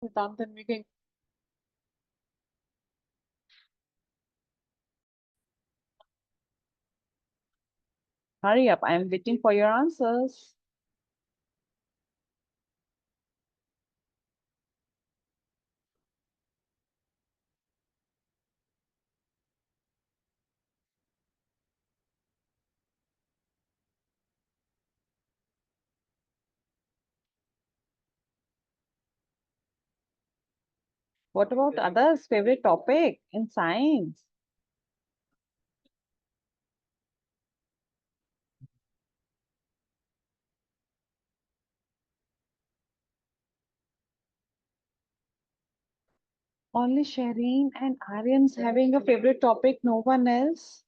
Done, then we can hurry up. I am waiting for your answers. What about others' favorite topic in science? Only Shireen and Aryan's having a favorite topic, no one else.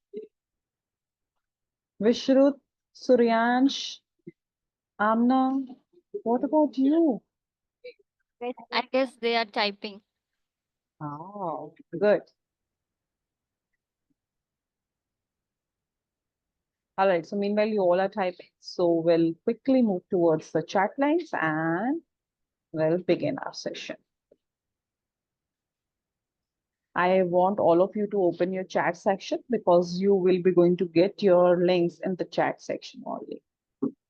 Vishrut, Suryansh, Amna, what about you? I guess they are typing. Oh, good. All right. So meanwhile, you all are typing. So we'll quickly move towards the chat lines and we'll begin our session. I want all of you to open your chat section because you will be going to get your links in the chat section only.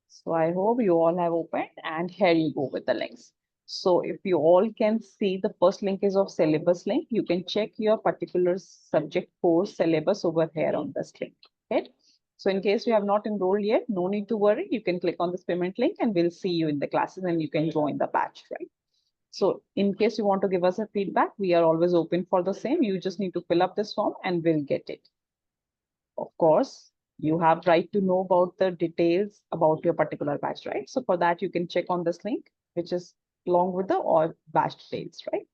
So I hope you all have opened and here you go with the links. So if you all can see the first link is of syllabus link, you can check your particular subject course syllabus over here on this link. Okay. So in case you have not enrolled yet, no need to worry. You can click on this payment link and we'll see you in the classes and you can join the batch, right? So in case you want to give us a feedback, we are always open for the same. You just need to fill up this form and we'll get it. Of course, you have right to know about the details about your particular batch, right? So for that, you can check on this link, which is along with the all batch details, right?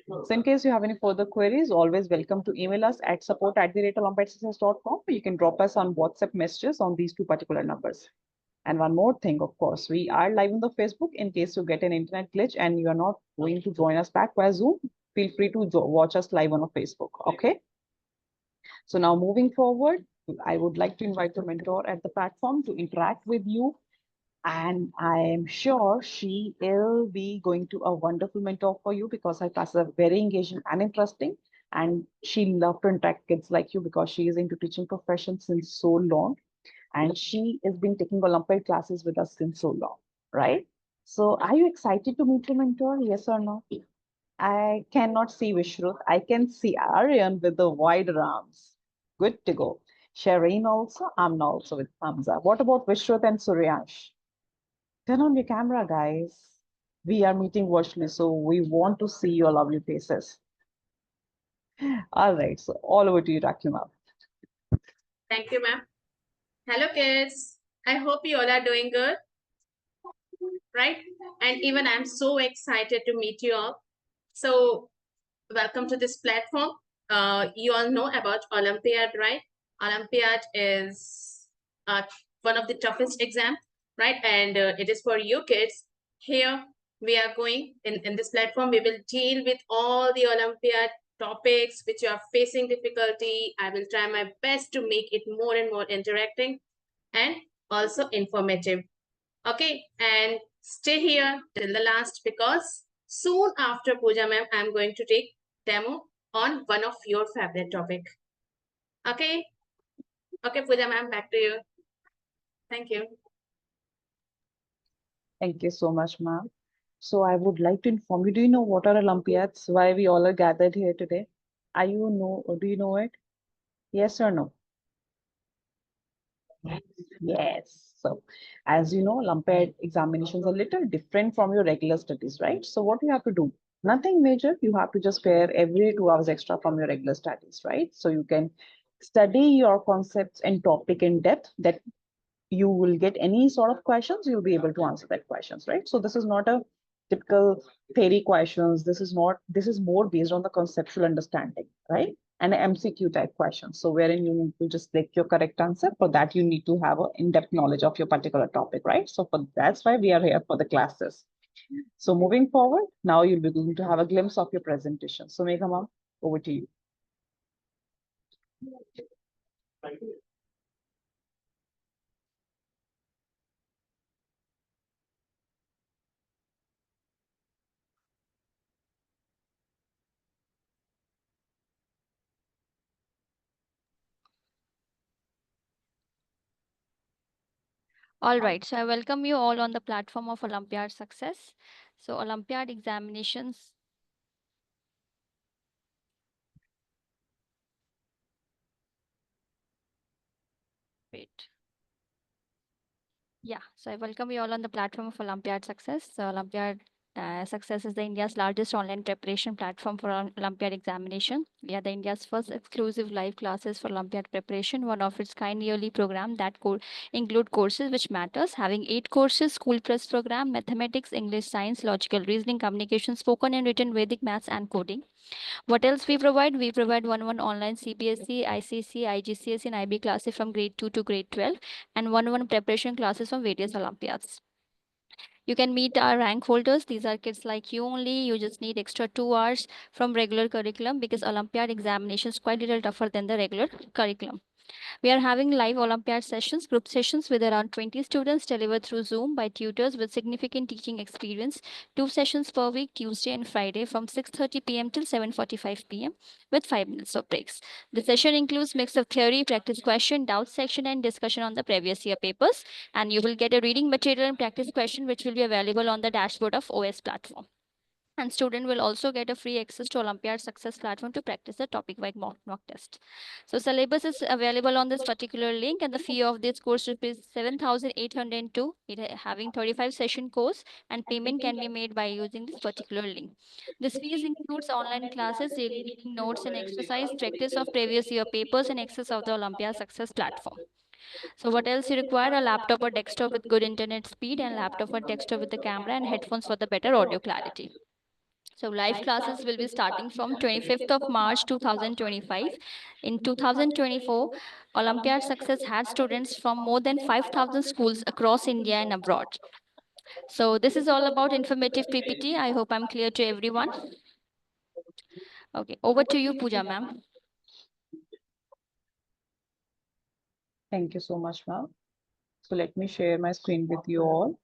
So in case you have any further queries, always welcome to email us at support@olympiadsuccess.com. You can drop us on WhatsApp messages on these two particular numbers. And one more thing, of course, we are live on the Facebook in case you get an internet glitch and you are not going to join us back via Zoom. Feel free to watch us live on a Facebook. Okay. So now moving forward, I would like to invite the mentor at the platform to interact with you. And I am sure she will be going to a wonderful mentor for you because her classes are very engaging and interesting. And she loves to interact kids like you because she is into teaching profession since so long. And she has been taking Olympiad classes with us since so long, right? So are you excited to meet your mentor? Yes or no? I cannot see Vishrut. I can see Aryan with the wider arms. Good to go. Shireen also. Amna also with thumbs up. What about Vishrut and Suryansh? Turn on your camera, guys. We are meeting virtually, so we want to see your lovely faces. All right. So all over to you, Rakima. Thank you, ma'am. Hello, kids. I hope you all are doing good, right? And even I'm so excited to meet you all. So, welcome to this platform. You all know about Olympiad, right? Olympiad is one of the toughest exam, right? And it is for you kids. Here we are going in this platform. We will deal with all the Olympiad topics which you are facing difficulty. I will try my best to make it more and more interacting and also informative. Okay, and stay here till the last because soon after Pooja ma'am, I'm going to take demo on one of your favorite topic. Okay, okay, Pooja ma'am, back to you. Thank you. Thank you so much, ma'am. So I would like to inform you, do you know what are Olympiads? Why we all are gathered here today? Are you know, do you know it? Yes or no? Yes. So as you know, Olympiad examinations are a little different from your regular studies, right? So what you have to do? Nothing major. You have to just spare every 2 hours extra from your regular studies, right? So you can study your concepts and topic in depth that you will get any sort of questions, you'll be able to answer that questions, right? So this is not a typical theory questions. This is not, this is more based on the conceptual understanding, right? And MCQ type questions. So wherein you need to just click your correct answer. For that, you need to have an in-depth knowledge of your particular topic, right? So for that's why we are here for the classes. So moving forward, now you'll be going to have a glimpse of your presentation. So Megha ma'am, over to you. All right, so I welcome you all on the platform of Olympiad Success. So Olympiad examinations. Wait. Yeah, so I welcome you all on the platform of Olympiad Success. So Olympiad Success is the India's largest online preparation platform for Olympiad examination. We are the India's first exclusive live classes for Olympiad preparation, one of its kind yearly program that include courses which matters, having 8 courses: school press program, mathematics, English, science, logical reasoning, communication, spoken and written, Vedic maths, and coding. What else we provide? We provide one online CBSE, ICC, IGCSE, and IB classes from grade 2 to grade 12, and one preparation classes from various Olympiads. You can meet our rank holders. These are kids like you only. You just need extra 2 hours from regular curriculum because Olympiad examination is quite a little tougher than the regular curriculum. We are having live Olympiad sessions, group sessions with around 20 students delivered through Zoom by tutors with significant teaching experience. 2 sessions per week, Tuesday and Friday from 6:30 p.m. till 7:45 p.m. with 5 minutes of breaks. The session includes mix of theory, practice question, doubt section, and discussion on the previous year papers. And you will get a reading material and practice question which will be available on the dashboard of OS platform. And student will also get a free access to Olympiad Success platform to practice the topic-wide mock test. So syllabus is available on this particular link, and the fee of this course is 7,802. It having 35 session course, and payment can be made by using this particular link. This fees includes online classes, daily reading notes and exercise, practice of previous year papers, and access of the Olympiad Success platform. So what else you require? A laptop or desktop with good internet speed, and laptop or desktop with the camera, and headphones for the better audio clarity. So live classes will be starting from 25th of March 2025. In 2024, Olympiad Success had students from more than 5,000 schools across India and abroad. So this is all about informative PPT. I hope I'm clear to everyone. Okay, over to you, Pooja ma'am. Thank you so much, ma'am. So let me share my screen with you all,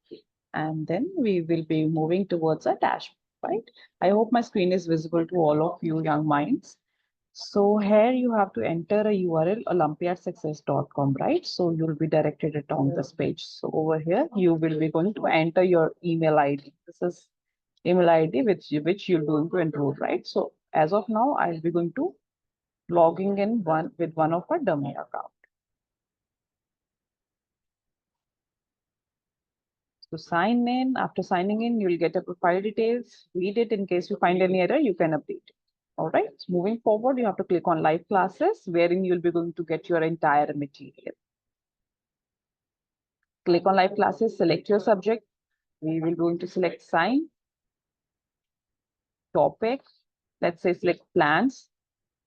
and then we will be moving towards a dashboard, right? I hope my screen is visible to all of you young minds. So here you have to enter a URL olympiadsuccess.com, right? So you'll be directed it on this page. So over here, you will be going to enter your email ID. This is email ID which you're going to enroll, right? So as of now, I'll be going to logging in with one of our dummy account. So sign in. After signing in, you'll get a profile details. Read it in case you find any error, you can update it. All right. So moving forward, you have to click on live classes, wherein you'll be going to get your entire material. Click on live classes, select your subject. We will going to select sign, topic. Let's say select plans.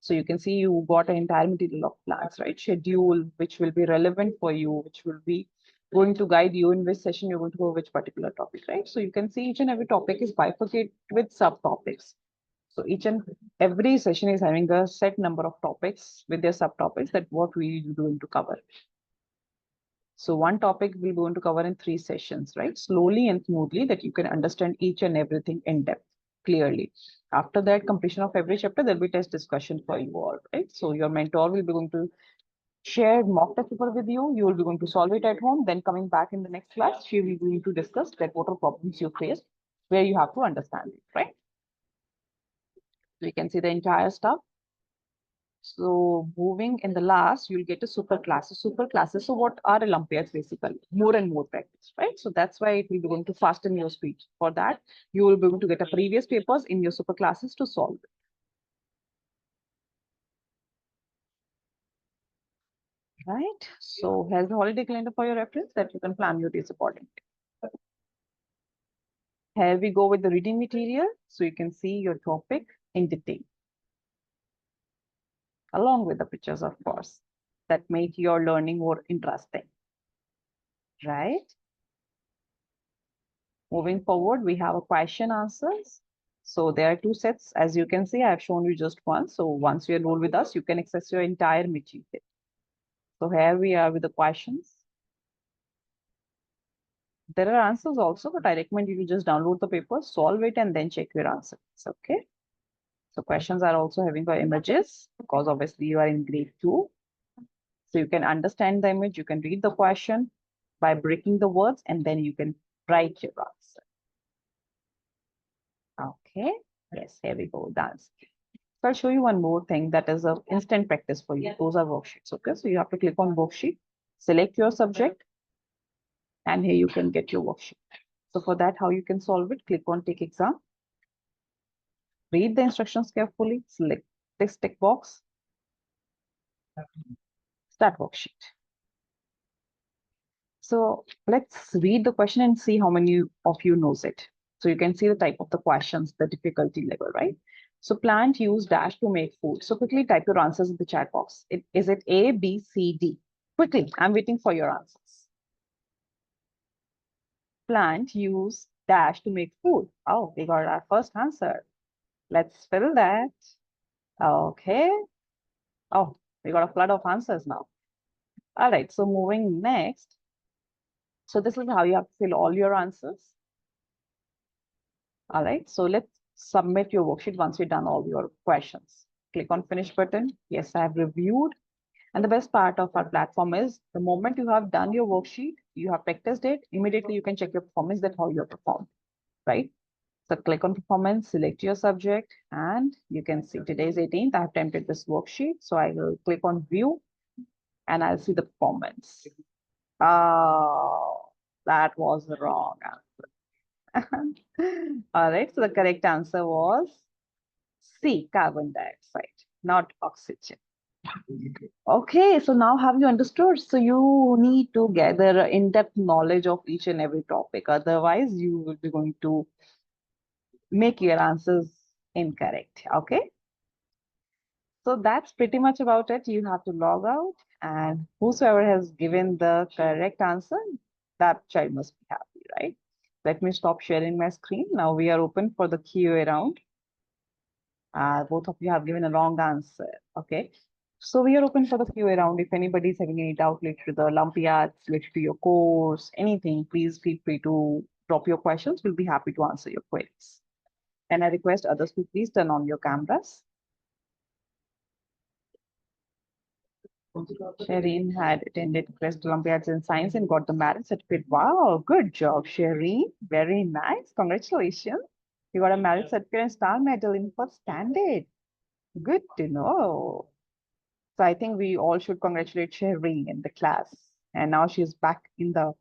So you can see you got an entire material of plans, right? Schedule, which will be relevant for you, which will be going to guide you in which session you're going to go which particular topic, right? So you can see each and every topic is bifurcated with subtopics. So each and every session is having a set number of topics with their subtopics that what we are going to cover. So one topic we're going to cover in 3 sessions, right? Slowly and smoothly that you can understand each and everything in depth, clearly. After that completion of every chapter, there'll be test discussion for you all, right? So your mentor will be going to share mock test paper with you. You will be going to solve it at home. Then coming back in the next class, she will be going to discuss that what are problems you face, where you have to understand it, right? So you can see the entire stuff. So moving in the last, you'll get a super classes. Super classes. So what are Olympiads basically? More and more practice, right? So that's why it will be going to fasten your speed. For that, you will be able to get a previous papers in your super classes to solve it. Right? So here's the holiday calendar for your reference that you can plan your days accordingly. Here we go with the reading material. So you can see your topic in detail. Along with the pictures, of course, that make your learning more interesting. Right? Moving forward, we have a question answers. So there are 2 sets. As you can see, I have shown you just one. So once you enroll with us, you can access your entire material. So here we are with the questions. There are answers also, but I recommend you to just download the paper, solve it, and then check your answers. Okay. So questions are also having the images because obviously you are in grade 2. So you can understand the image, you can read the question. by breaking the words, and then you can write your answer. Okay, yes, here we go, dance. So I'll show you one more thing that is a instant practice for you. Those are worksheets, okay? So you have to click on worksheet, select your subject, and here you can get your worksheet. So for that, how you can solve it, click on take exam, read the instructions carefully, select this tick box, start worksheet. So let's read the question and see how many of you knows it. So you can see the type of the questions, the difficulty level, right? So plant use dash to make food. So quickly type your answers in the chat box. Is it A, B, C, D? Quickly, I'm waiting for your answers. Plant use dash to make food. Oh, we got our first answer. Let's fill that. Okay. Oh, we got a flood of answers now. All right, so moving next. So this is how you have to fill all your answers. All right, so let's submit your worksheet once you've done all your questions. Click on finish button. Yes, I have reviewed. And the best part of our platform is the moment you have done your worksheet, you have practiced it, immediately you can check your performance, that how you have performed, right? So click on performance, select your subject, and you can see today's 18th. I have tempted this worksheet. So I will click on view and I'll see the performance. Oh, that was the wrong answer. All right, so the correct answer was C, carbon dioxide, not oxygen. Okay, so now have you understood? So you need to gather in-depth knowledge of each and every topic. Otherwise, you will be going to make your answers incorrect. Okay, so that's pretty much about it. You have to log out, and whosoever has given the correct answer, that child must be happy, right? Let me stop sharing my screen. Now we are open for the QA round. Both of you have given a wrong answer. Okay. So we are open for the QA round. If anybody is having any doubt related to the Olympiads, related to your course, anything, please feel free to drop your questions. We'll be happy to answer your queries. And I request others to please turn on your cameras. Shireen had attended Crest Olympiads in Science and got the merit certificate. Wow, good job, Shireen. Very nice. Congratulations. You got a merit certificate and star medal in first standard. Good to know. So I think we all should congratulate Shireen in the class. And now she's back in the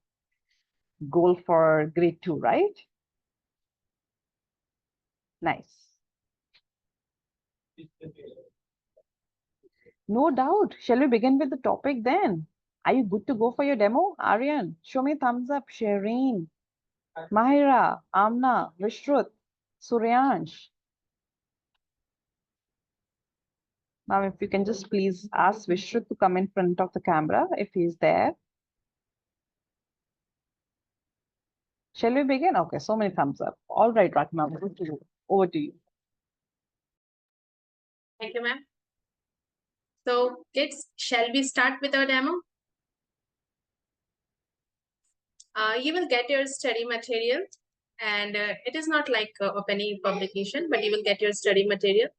goal for grade 2, right? Nice. No doubt. Shall we begin with the topic then? Are you good to go for your demo? Aryan, show me thumbs up. Shireen, Mahira, Amna, Vishrut, Suryansh. Now, if you can just please ask Vishrut to come in front of the camera if he's there. Shall we begin? Okay, so many thumbs up. All right, Ratna, over to you. Over to you. Thank you, ma'am. So kids, shall we start with our demo? You will get your study material, and it is not like of any publication, but you will get your study material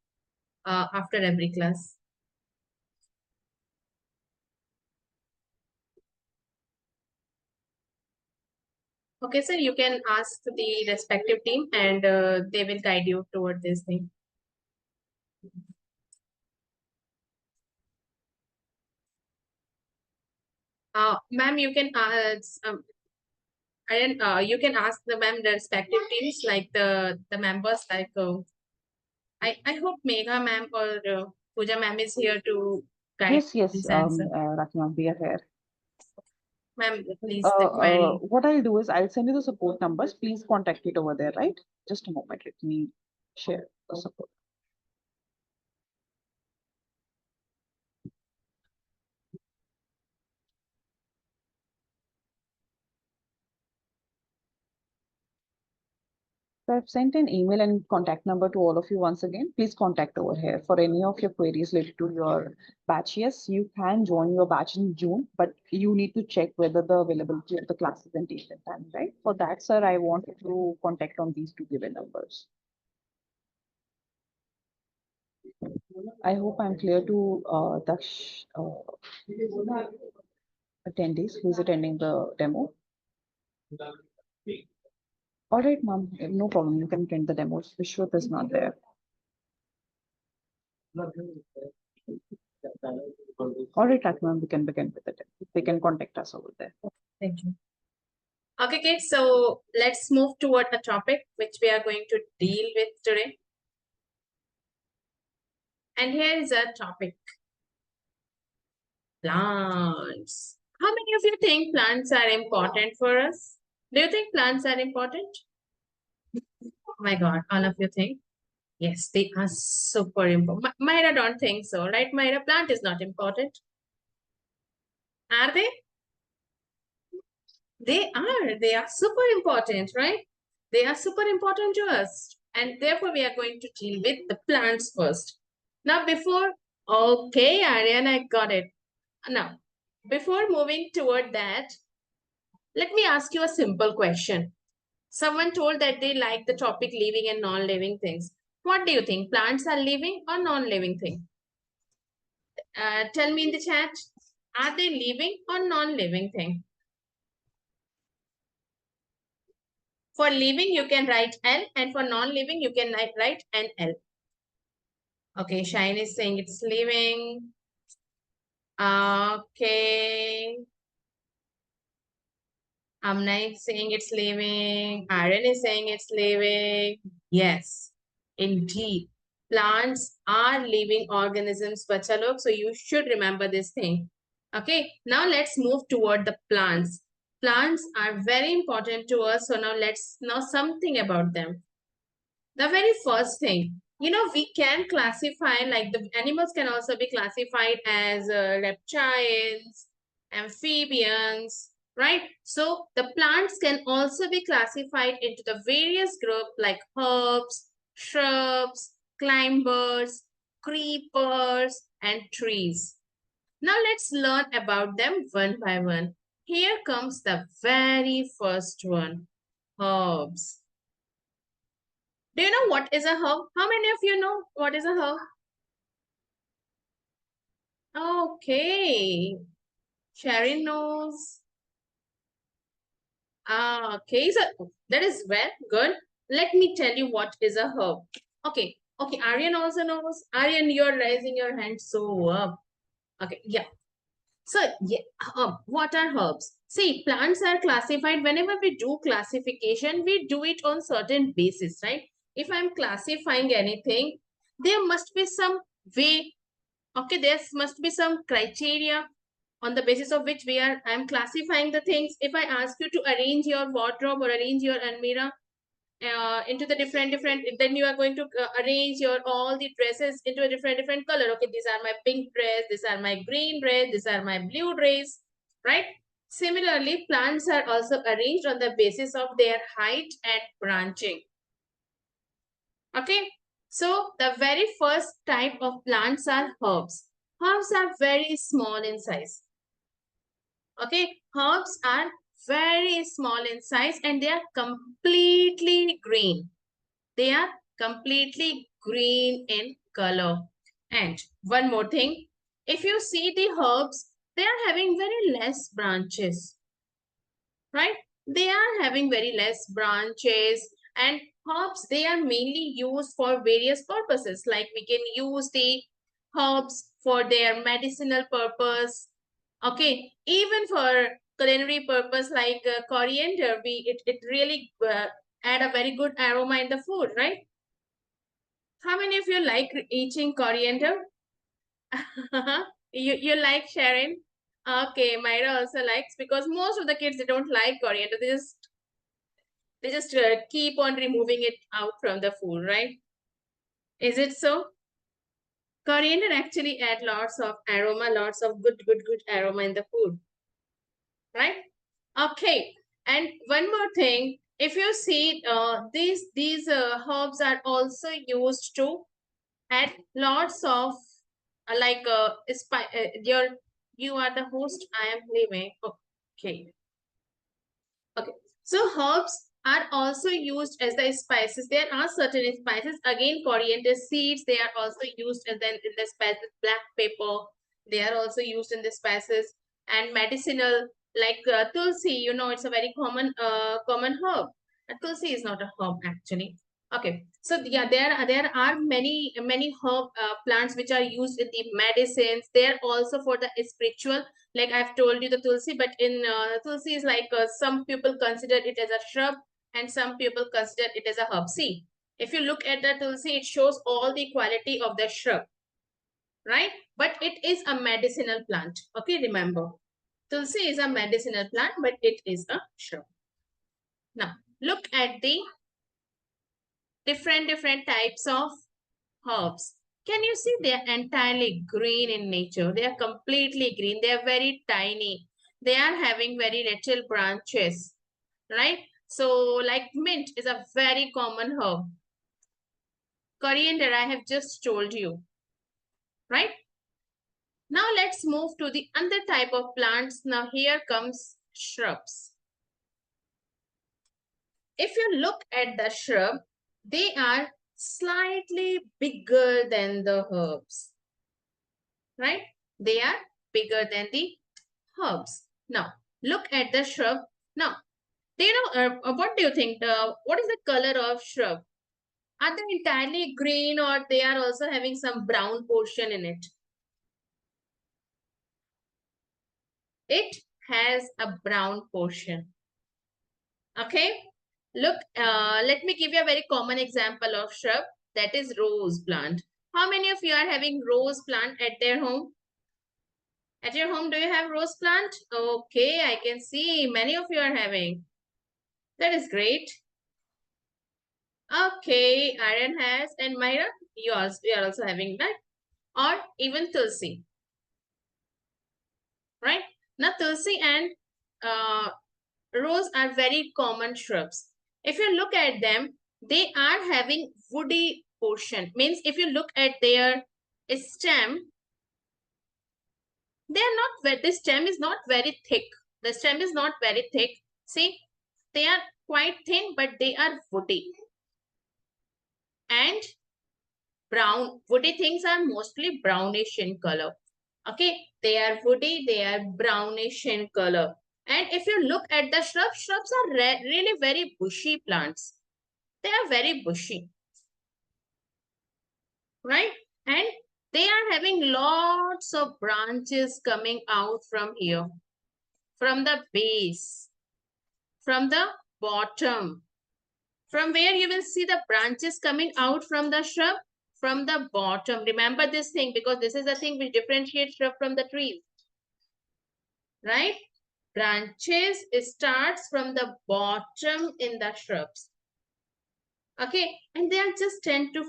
after every class. Okay, sir, you can ask the respective team and they will guide you toward this thing. Ma'am, you can you can ask the ma'am the respective teams, like the members, like I hope Megha ma'am or Pooja ma'am is here to guide Yes, this answer. Ratna, we are here. Ma'am, please the query. What I'll do is I'll send you the support numbers. Please contact it over there, right? Just a moment. Let me share the support. So I've sent an email and contact number to all of you once again. Please contact over here for any of your queries related to your batch. Yes, you can join your batch in June, but you need to check whether the availability of the classes and date and time, right? For that, sir, I want you to contact on these two given numbers. I hope I'm clear to Daksh. attendees who's attending the demo. All right, ma'am, no problem. You can attend the demo. Vishwat is not there. All right, ma'am, we can begin with it. They can contact us over there. Thank you. Okay, kids, so let's move toward the topic which we are going to deal with today. And here is our topic. Plants. How many of you think plants are important for us? Do you think plants are important? Oh my God, all of you think? Yes, they are super important. Myra don't think so, right? Myra, plant is not important. Are they? They are super important, right? They are super important to us. And therefore, we are going to deal with the plants first. Now, okay, Aryan, I got it. Now, before moving toward that, let me ask you a simple question. Someone told that they like the topic living and non-living things. What do you think? Plants are living or non-living thing? Tell me in the chat. Are they living or non-living thing? For living, you can write L, and for non-living, you can write NL. Okay, Shine is saying it's living. Okay. Amna is saying it's living. Aaron is saying it's living. Yes, indeed. Plants are living organisms, bacha log, so you should remember this thing. Okay, now let's move toward the plants. Plants are very important to us, so now let's know something about them. The very first thing, we can classify, like the animals can also be classified as reptiles, amphibians, right? So the plants can also be classified into the various groups like herbs, shrubs, climbers, creepers, and trees. Now let's learn about them one by one. Here comes the very first one, herbs. Do you know what is a herb? How many of you know what is a herb? Okay. Sharon knows. Okay, so that is well good. Let me tell you what is a herb. Okay, Aryan also knows. Aryan, you're raising your hand so up. Okay, yeah. So, yeah, what are herbs? See, plants are classified. Whenever we do classification, we do it on certain basis, right? If I'm classifying anything, there must be some way. Okay, there must be some criteria on the basis of which I'm classifying the things. If I ask you to arrange your wardrobe or arrange your almirah into the different, then you are going to arrange all the dresses into a different color. Okay, these are my pink dress, these are my green dress, these are my blue dress, right? Similarly, plants are also arranged on the basis of their height and branching. Okay, so the very first type of plants are herbs. Herbs are very small in size. Okay, herbs are very small in size and they are completely green. They are completely green in color. And one more thing, if you see the herbs, they are having very less branches, right? They are having very less branches, and herbs, they are mainly used for various purposes. Like we can use the herbs for their medicinal purpose. Okay, even for culinary purpose like coriander, it really add a very good aroma in the food, right? How many of you like eating coriander? you like Sharon? Okay, Myra also likes, because most of the kids, they don't like coriander. They just keep on removing it out from the food, right? Is it so? Coriander actually add lots of aroma, lots of good aroma in the food, right? Okay, and one more thing, if you see these herbs are also used to add lots of you are the host, I am leaving. Okay. Okay, so herbs are also used as the spices. There are certain spices, again coriander seeds, they are also used in the spices. Black pepper, they are also used in the spices. and medicinal, like tulsi, you know, it's a very common herb. Tulsi is not a herb actually. Okay, so yeah, there are many herb plants which are used in the medicines. They're also for the spiritual. Like I've told you the tulsi, but in tulsi is like some people consider it as a shrub, and some people consider it as a herb. See, if you look at the tulsi, it shows all the quality of the shrub, right? But it is a medicinal plant. Okay, remember, tulsi is a medicinal plant, but it is a shrub. Now, look at the different types of herbs. Can you see they are entirely green in nature? They are completely green. They are very tiny. They are having very little branches, right? So like mint is a very common herb. Coriander, I have just told you, right? Now let's move to the other type of plants. Now here comes shrubs. If you look at the shrub, they are slightly bigger than the herbs, right? They are bigger than the herbs. Now, look at the shrub. Now, do you know, what do you think? What is the color of shrub? Are they entirely green, or they are also having some brown portion in it? It has a brown portion. Okay. Look, let me give you a very common example of shrub, that is rose plant. How many of you are having rose plant at their home? At your home, do you have rose plant? Okay, I can see many of you are having. That is great. Okay, Aryan has, and Myra, you are also having that. Or even Tulsi, right? Now, Tulsi and rose are very common shrubs. If you look at them, they are having woody portion. Means if you look at their stem, they are not, the stem is not very thick. The stem is not very thick. See, they are quite thin, but they are woody. And brown, woody things are mostly brownish in color. Okay, they are woody, they are brownish in color. And if you look at the shrubs, shrubs are really very bushy plants. They are very bushy, right? And they are having lots of branches coming out from here, from the base, from the bottom, from where you will see the branches coming out from the shrub, from the bottom. Remember this thing, because this is the thing which differentiates shrub from the trees, right? Branches starts from the bottom in the shrubs. Okay, and they are just 10 to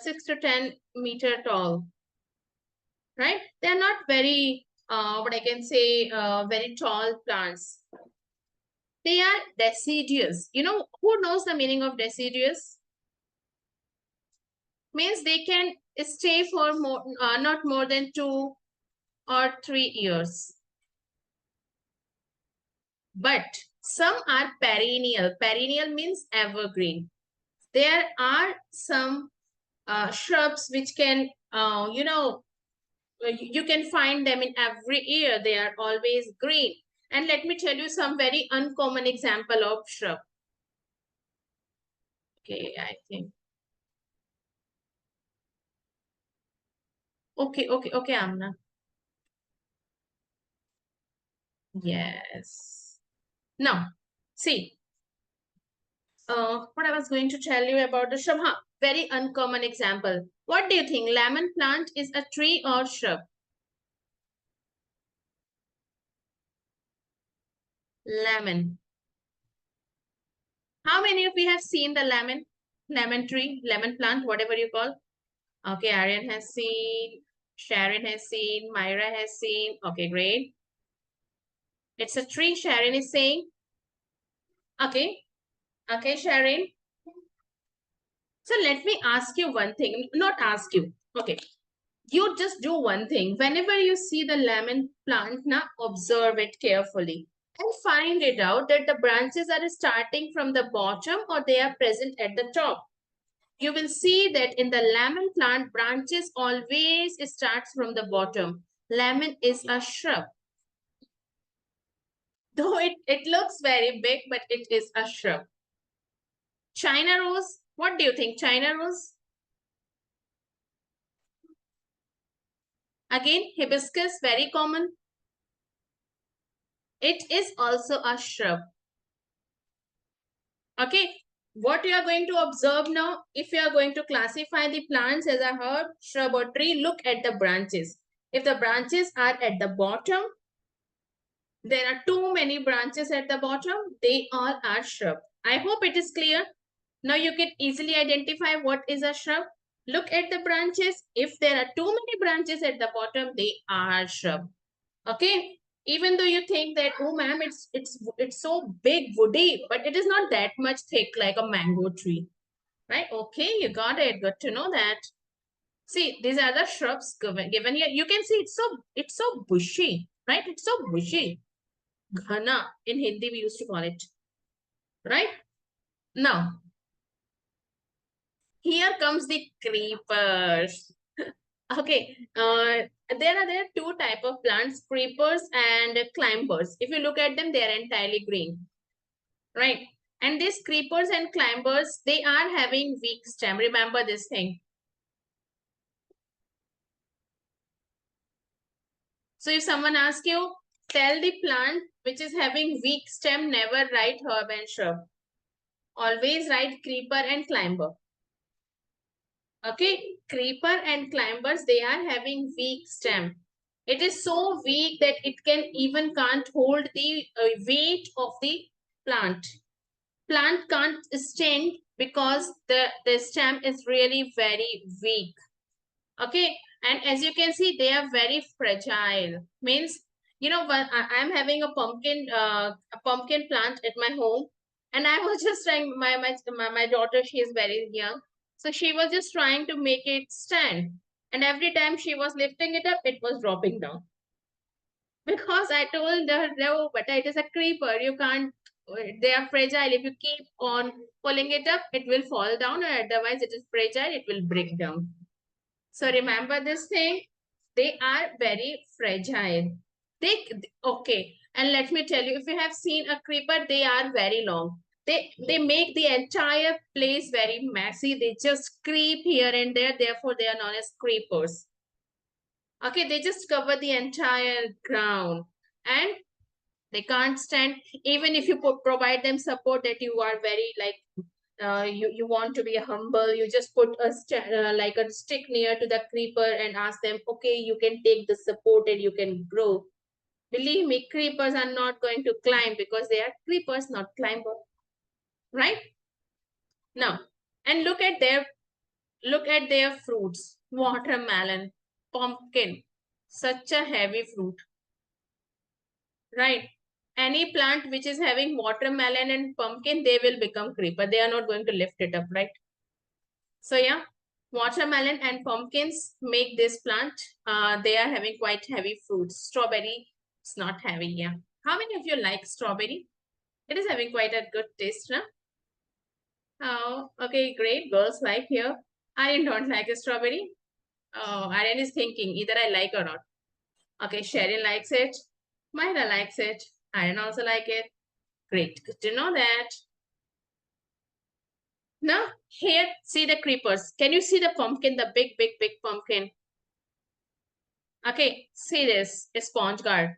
6 to 10 meter tall, right? They are not very, what I can say, very tall plants. They are deciduous. You know, who knows the meaning of deciduous? Means they can stay for more, not more than 2 or 3 years. But some are perennial. Perennial means evergreen. There are some shrubs which can, you know, you can find them in every year. They are always green. And let me tell you some very uncommon example of shrub. Okay, I think. Okay, Amna. Yes. Now, see, what I was going to tell you about the shrub. Very uncommon example. What do you think? Lemon plant is a tree or shrub? Lemon. How many of you have seen the lemon tree, lemon plant, whatever you call? Okay, Aryan has seen, Sharon has seen, Myra has seen. Okay, great. It's a tree, Sharon is saying. Okay, okay, Sharon. So let me ask you one thing, not ask you. Okay, you just do one thing. Whenever you see the lemon plant, now observe it carefully and find it out that the branches are starting from the bottom or they are present at the top. You will see that in the lemon plant, branches always starts from the bottom. Lemon is a shrub. Though it looks very big, but it is a shrub. China rose, what do you think? China rose? Again, hibiscus, very common. It is also a shrub. Okay, what you are going to observe now, if you are going to classify the plants as a herb, shrub or tree, look at the branches. If the branches are at the bottom, there are too many branches at the bottom, they all are shrub. I hope it is clear. Now you can easily identify what is a shrub. Look at the branches. If there are too many branches at the bottom, they are shrub. Okay, even though you think that, oh ma'am, it's so big, woody, but it is not that much thick like a mango tree, right? Okay, you got it. Good to know that. See, these are the shrubs given here. You can see it's so bushy, right? It's so bushy. Ghana in Hindi we used to call it, right? Now, here comes the creepers. Okay, there are two type of plants, creepers and climbers. If you look at them, they are entirely green, right? And these creepers and climbers, they are having weak stem. Remember this thing. So if someone asks you, tell the plant which is having weak stem, never write herb and shrub. Always write creeper and climber. Okay, creeper and climbers, they are having weak stem. It is so weak that it can't hold the weight of the plant. Plant can't stand because the stem is really very weak. Okay, and as you can see, they are very fragile. Means, you know, I'm having a pumpkin plant at my home, and I was just trying. My daughter, she is very young, so she was just trying to make it stand, and every time she was lifting it up, it was dropping down. Because I told her, no, but it is a creeper. You can't. They are fragile. If you keep on pulling it up, it will fall down, or otherwise, it is fragile. It will break down. So remember this thing, they are very fragile. Okay, and let me tell you, if you have seen a creeper, they are very long. They make the entire place very messy. They just creep here and there, therefore they are known as creepers. Okay, they just cover the entire ground and they can't stand, even if you provide them support that you are very like you want to be humble, you just put like a stick near to the creeper and ask them, okay, you can take the support and you can grow. Believe me, creepers are not going to climb because they are creepers, not climber, right? Now, and look at their fruits. Watermelon, pumpkin, such a heavy fruit, right? Any plant which is having watermelon and pumpkin, they will become creeper. They are not going to lift it up, right? So yeah, watermelon and pumpkins make this plant. They are having quite heavy fruits. Strawberry, it's not heavy, yeah. How many of you like strawberry? It is having quite a good taste, huh? Oh, okay, great. Girls like here. I don't like a strawberry. Oh, Aryan is thinking either I like or not. Okay, Sharon likes it. Myra likes it. Aryan also like it. Great, good to know that. Now, here, see the creepers. Can you see the pumpkin, the big, big, big pumpkin? Okay, see this, a sponge guard,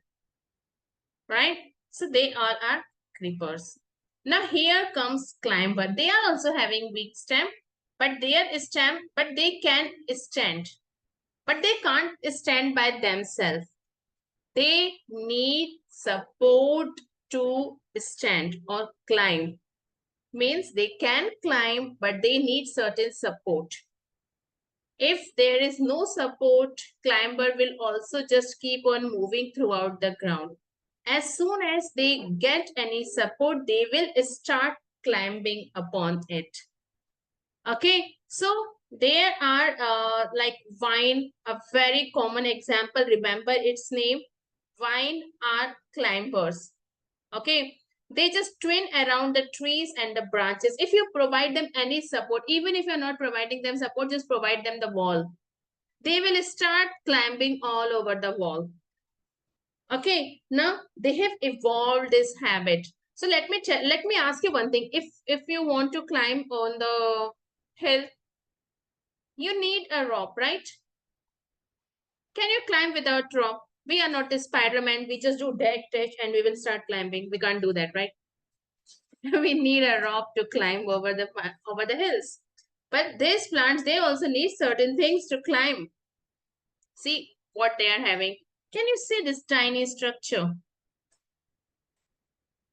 right? So they all are creepers. Now here comes climber. They are also having weak stem, but they can stand. But they can't stand by themselves. They need support to stand or climb. Means they can climb, but they need certain support. If there is no support, climber will also just keep on moving throughout the ground. As soon as they get any support, they will start climbing upon it. Okay, so there are like vine, a very common example. Remember its name. Vine are climbers. Okay, they just twin around the trees and the branches. If you provide them any support, even if you're not providing them support, just provide them the wall. They will start climbing all over the wall. Okay, now they have evolved this habit. So let me ask you one thing. If you want to climb on the hill, you need a rope, right? Can you climb without rope? We are not the Spider-Man. We just do dash dash and we will start climbing. We can't do that, right? We need a rope to climb over the hills. But these plants, they also need certain things to climb. See what they are having. Can you see this tiny structure?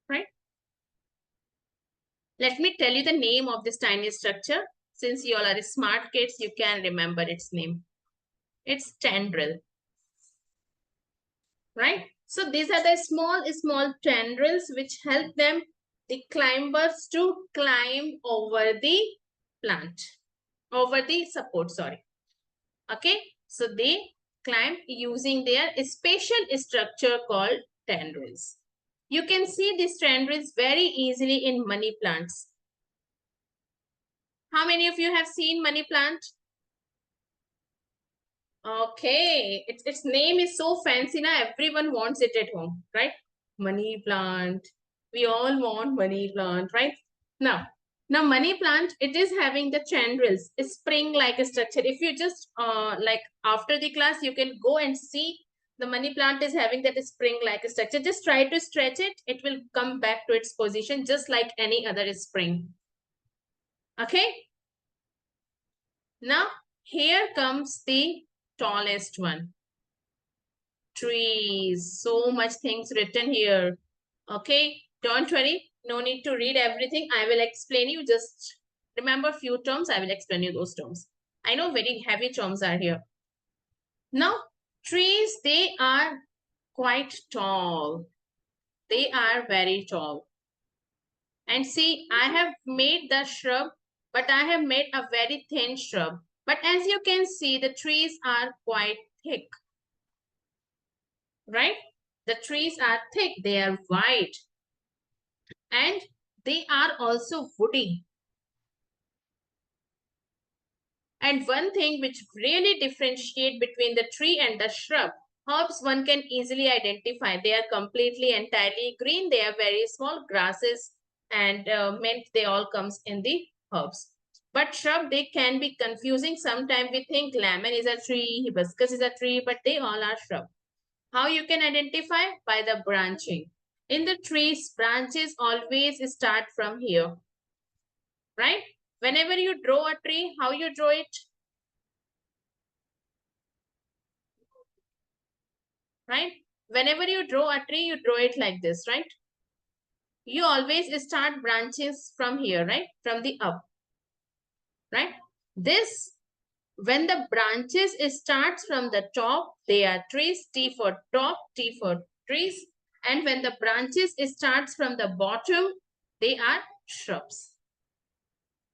Right? Let me tell you the name of this tiny structure. Since you all are smart kids, you can remember its name. It's tendril. Right? So these are the small tendrils which help them, the climbers, to climb over the plant, over the support, sorry. Okay, so they climb using their special structure called tendrils. You can see these tendrils very easily in money plants. How many of you have seen money plant? Okay, its name is so fancy now, everyone wants it at home, right? Money plant. We all want money plant, right? Now money plant, it is having the tendrils, a spring-like structure. If you just like after the class, you can go and see the money plant is having that spring-like structure. Just try to stretch it. It will come back to its position just like any other spring. Okay. Now here comes the tallest one. Trees. So much things written here. Okay, don't worry. No need to read everything. I will explain you. Just remember few terms. I will explain you those terms. I know very heavy terms are here. Now, trees, they are quite tall. They are very tall. And see, I have made the shrub, but I have made a very thin shrub. But as you can see, the trees are quite thick. Right? The trees are thick. They are wide. And they are also woody. And one thing which really differentiate between the tree and the shrub, herbs one can easily identify. They are completely entirely green. They are very small grasses and mint. They all comes in the herbs. But shrub, they can be confusing. Sometimes we think lemon is a tree, hibiscus is a tree, but they all are shrub. How you can identify? By the branching. In the trees, branches always start from here. Right? Whenever you draw a tree, how you draw it? Right? Whenever you draw a tree, you draw it like this, right? You always start branches from here, right? From the up, right? This, when the branches starts from the top, they are trees, T for top, T for trees. And when the branches starts from the bottom, they are shrubs.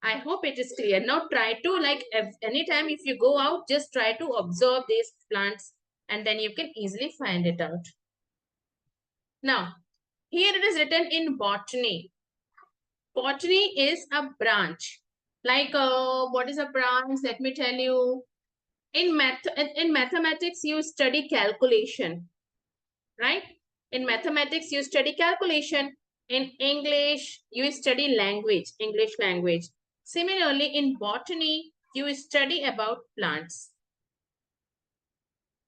I hope it is clear. Now try to, like, anytime if you go out, just try to observe these plants and then you can easily find it out. Now, here it is written in botany. Botany is a branch. Like, what is a branch? Let me tell you. In mathematics, you study calculation, right? In mathematics, you study calculation. In English, you study language, English language. Similarly, in botany, you study about plants.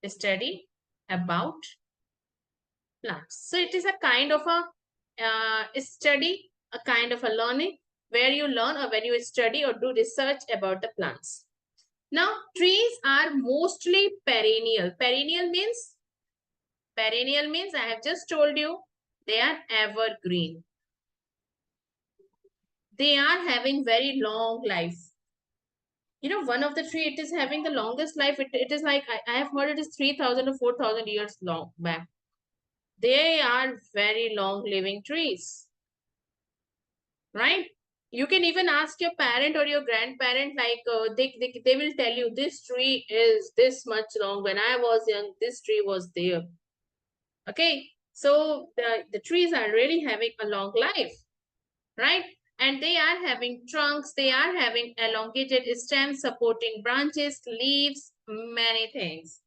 Study about plants. So it is a kind of a study, a kind of a learning where you learn or when you study or do research about the plants. Now, trees are mostly perennial. Perennial means I have just told you, they are evergreen. They are having very long life. You know, one of the tree, it is having the longest life. It is like, I have heard it is 3,000 or 4,000 years long back. They are very long living trees. Right? You can even ask your parent or your grandparent, like they will tell you this tree is this much long. When I was young, this tree was there. Okay, so the trees are really having a long life, right? And they are having trunks, they are having elongated stems, supporting branches, leaves, many things.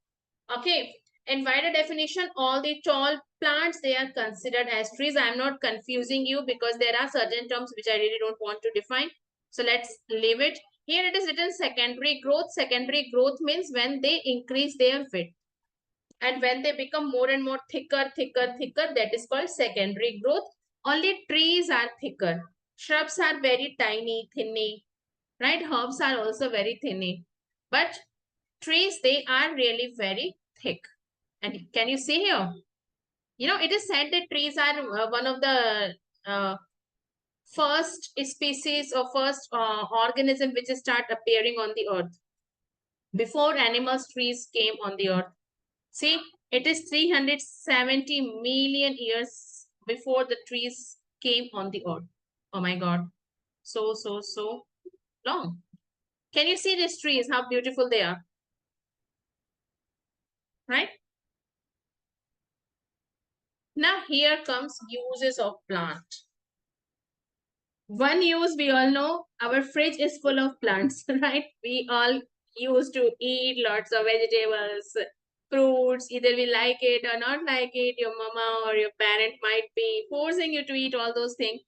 Okay, in wider definition, all the tall plants, they are considered as trees. I'm not confusing you because there are certain terms which I really don't want to define. So let's leave it. Here it is written secondary growth. Secondary growth means when they increase their width. And when they become more and more thicker, that is called secondary growth. Only trees are thicker. Shrubs are very tiny, thinny, right? Herbs are also very thinny. But trees, they are really very thick. And can you see here? You know, it is said that trees are one of the first species or first organism which start appearing on the earth. Before animals, trees came on the earth. See, it is 370 million years before the trees came on the earth. Oh my God. So long. Can you see these trees, how beautiful they are? Right? Now here comes uses of plant. One use we all know, our fridge is full of plants, right? We all used to eat lots of vegetables, fruits, either we like it or not like it. Your mama or your parent might be forcing you to eat all those things.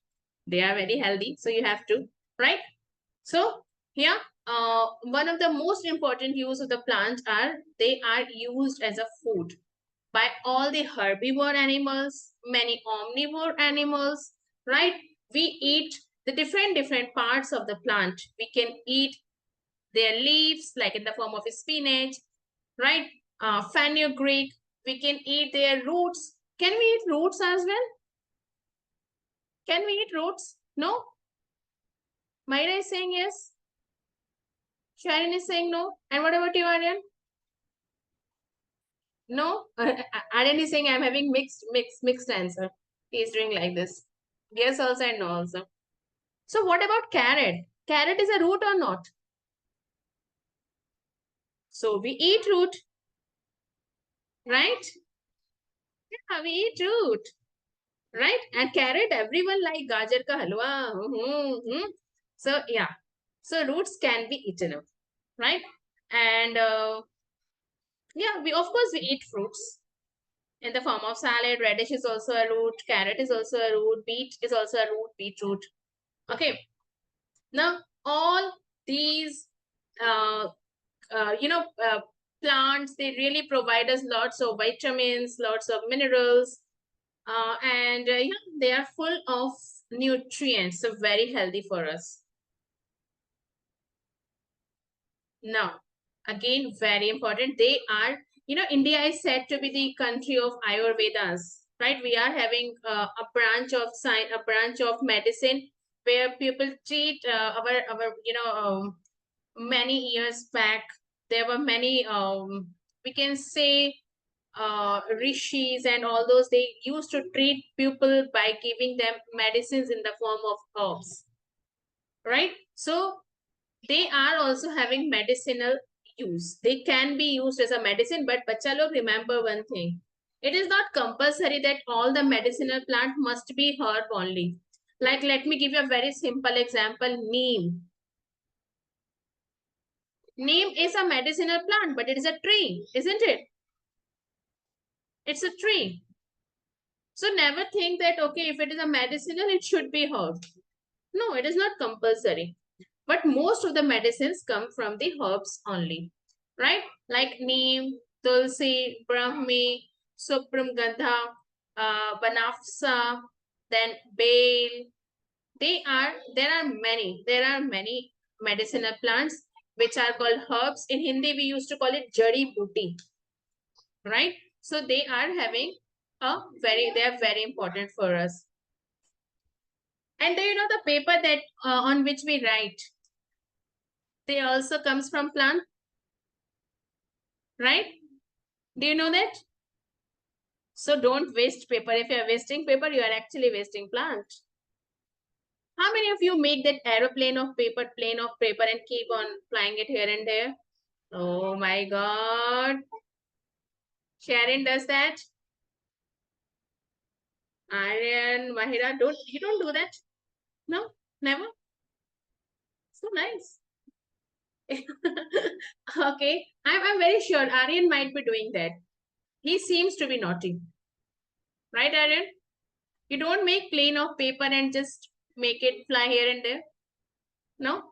They are very healthy, so you have to, right? So here, one of the most important use of the plants are, they are used as a food by all the herbivore animals, many omnivore animals, right? We eat the different parts of the plant. We can eat their leaves, like in the form of spinach, right? Fenugreek. We can eat their roots. Can we eat roots as well? Can we eat roots? No? Myra is saying yes. Sharon is saying no. And what about you, Aryan? No? Aryan is saying I'm having mixed answer. He is doing like this. Yes also and no also. So what about carrot? Carrot is a root or not? So we eat root, right? Yeah, we eat root, right? And carrot, everyone like gajar ka halwa. So yeah, so roots can be eaten up, right? And yeah, we of course we eat fruits in the form of salad. Radish is also a root. Carrot is also a root. Beet is also a root. Beetroot. Okay. Now all these uh, plants, they really provide us lots of vitamins, lots of minerals, and they are full of nutrients, so very healthy for us. Now, again, very important, they are, India is said to be the country of Ayurvedas, right? We are having a branch of science, a branch of medicine where people treat many years back, there were many, we can say, rishis and all those, they used to treat people by giving them medicines in the form of herbs, right? So they are also having medicinal use. They can be used as a medicine, but bacha log, remember one thing. It is not compulsory that all the medicinal plant must be herb only. Like, let me give you a very simple example, neem. Neem is a medicinal plant, but it is a tree, isn't it? It's a tree. So never think that, okay, if it is a medicinal, it should be herb. No, it is not compulsory. But most of the medicines come from the herbs only, right? Like neem, tulsi, brahmi, suprumgandha, banafsa, then bael. There are many medicinal plants which are called herbs. In Hindi, we used to call it jari booty, right? So they are having they are very important for us. And do you know the paper that on which we write, they also comes from plant, right? Do you know that? So don't waste paper. If you are wasting paper, you are actually wasting plant. How many of you make that aeroplane of paper, plane of paper, and keep on flying it here and there? Oh my God. Sharon does that. Aryan, Mahira, you don't do that? No, never. So nice. Okay, I'm very sure Aryan might be doing that. He seems to be naughty. Right, Aryan? You don't make plane of paper and just make it fly here and there. No?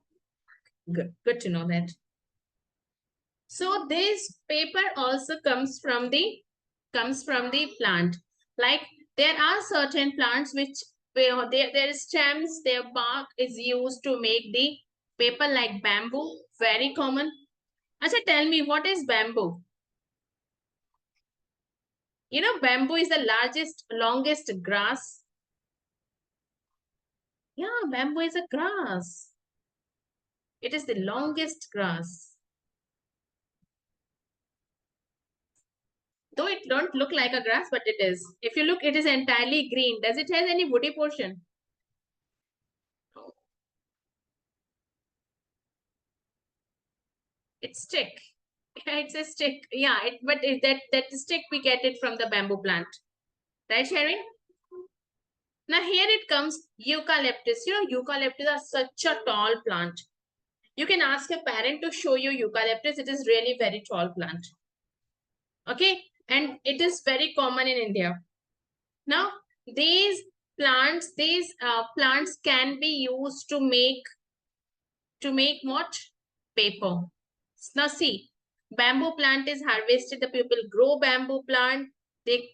Good to know that. So this paper also comes from the plant. Like there are certain plants which their stems, their bark is used to make the paper, like bamboo, very common. Acha, tell me, what is bamboo? You know, bamboo is the longest grass. Yeah, bamboo is a grass. It is the longest grass. Though it don't look like a grass, but it is. If you look, it is entirely green. Does it have any woody portion? It's stick. It's a stick. Yeah, that stick, we get it from the bamboo plant. Right, Sherry? Now here it comes eucalyptus. You know, eucalyptus are such a tall plant. You can ask a parent to show you eucalyptus. It is really very tall plant. Okay, and it is very common in India. Now these plants can be used to make what? Paper. Now see, bamboo plant is harvested. The people grow bamboo plant. They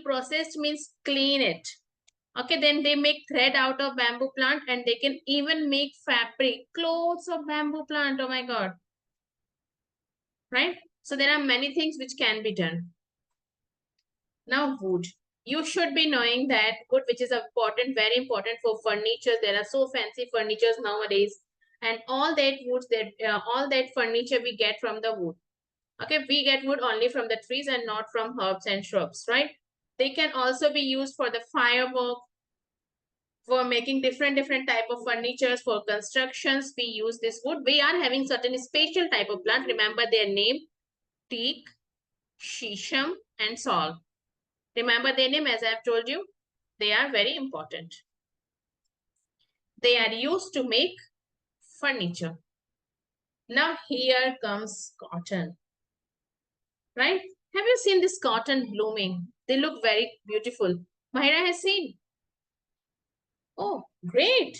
processed means clean it. Okay, then they make thread out of bamboo plant, and they can even make fabric, clothes of bamboo plant. Oh my God. Right? So there are many things which can be done. Now wood. You should be knowing that wood, which is important, very important for furniture. There are so fancy furnitures nowadays, and all that woods, all that furniture we get from the wood. Okay, we get wood only from the trees and not from herbs and shrubs, right? They can also be used for the firework, for making different type of furnitures, for constructions. We use this wood. We are having certain special type of plant. Remember their name: teak, shisham, and sal. Remember their name, as I have told you. They are very important. They are used to make furniture. Now here comes cotton. Right? Have you seen this cotton blooming? They look very beautiful. Mahira has seen. Oh, great.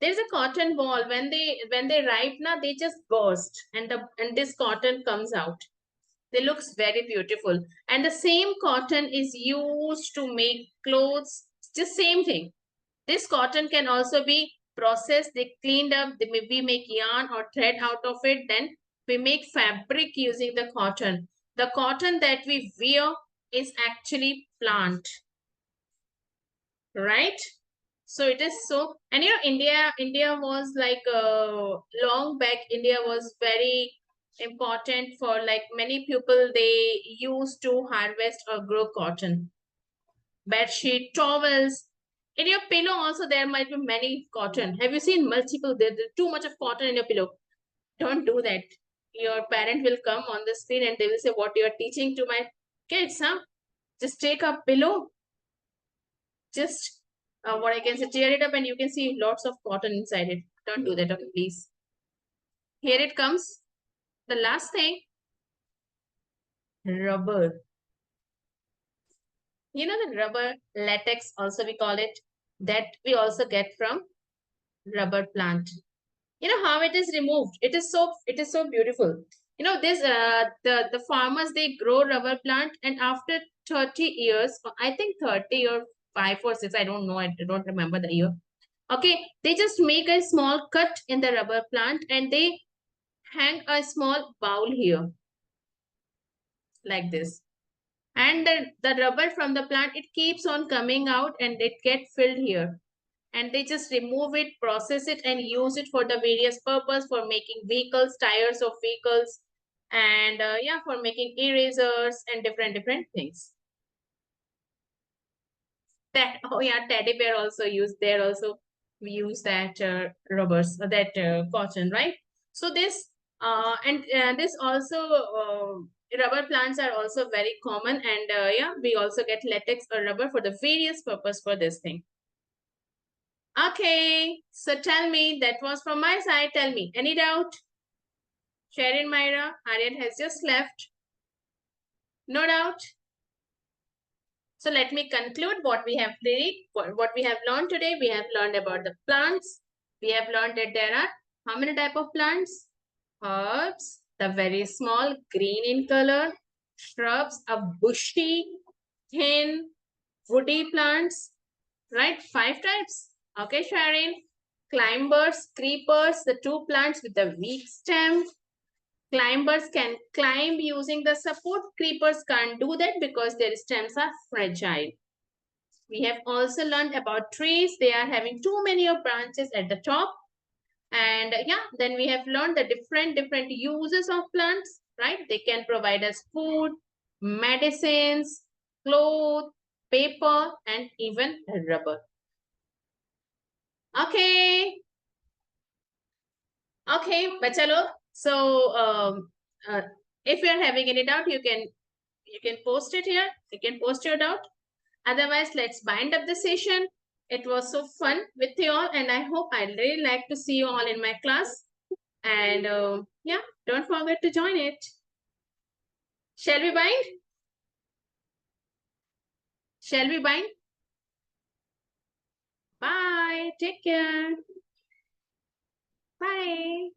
There's a cotton ball. When they ripe now, they just burst, and this cotton comes out. They looks very beautiful. And the same cotton is used to make clothes. It's just same thing. This cotton can also be processed. They cleaned up. We make yarn or thread out of it. Then we make fabric using the cotton. The cotton that we wear is actually plant, right? So it is so, and you know, India was like long back. India was very important for, like, many people. They used to harvest or grow cotton. Bed sheet, towels. In your pillow also there might be many cotton. Have you seen multiple? There's too much of cotton in your pillow. Don't do that. Your parent will come on the screen and they will say, what you are teaching to my kids, huh? Just take a pillow, just what I can say, tear it up, and you can see lots of cotton inside it. Don't do that, okay, please. Here it comes. The last thing, rubber. You know, the rubber, latex also we call it, that we also get from rubber plant. You know how it is removed? It is so beautiful. You know, this the farmers, they grow rubber plant, and after 30 years, I think 30 or 5 or 6, I don't know, I don't remember the year. Okay, they just make a small cut in the rubber plant, and they hang a small bowl here, like this. And the rubber from the plant, it keeps on coming out, and it gets filled here. And they just remove it, process it, and use it for the various purpose, for making vehicles, tires of vehicles, and yeah, for making erasers and different things. That, oh yeah, teddy bear also used there also. We use that rubbers, that cotton, right? So this and this also rubber plants are also very common, and yeah, we also get latex or rubber for the various purpose for this thing. Okay, so tell me, that was from my side. Tell me, any doubt? Sharon, Myra, Aryan has just left. No doubt? So let me conclude what we have learned today. We have learned about the plants. We have learned that there are how many type of plants? Herbs, the very small, green in color. Shrubs, a bushy, thin, woody plants. Right? 5 types. Okay, Sharon. Climbers, creepers, the 2 plants with the weak stem. Climbers can climb using the support. Creepers can't do that because their stems are fragile. We have also learned about trees. They are having too many of branches at the top. And yeah, then we have learned the different uses of plants, right? They can provide us food, medicines, clothes, paper, and even rubber. Okay. Okay, bacha log. So if you are having any doubt, you can post it here. You can post your doubt. Otherwise, let's bind up the session. It was so fun with you all, and I hope I really like to see you all in my class. And yeah, don't forget to join it. Shall we bind? Shall we bind? Bye. Take care. Bye.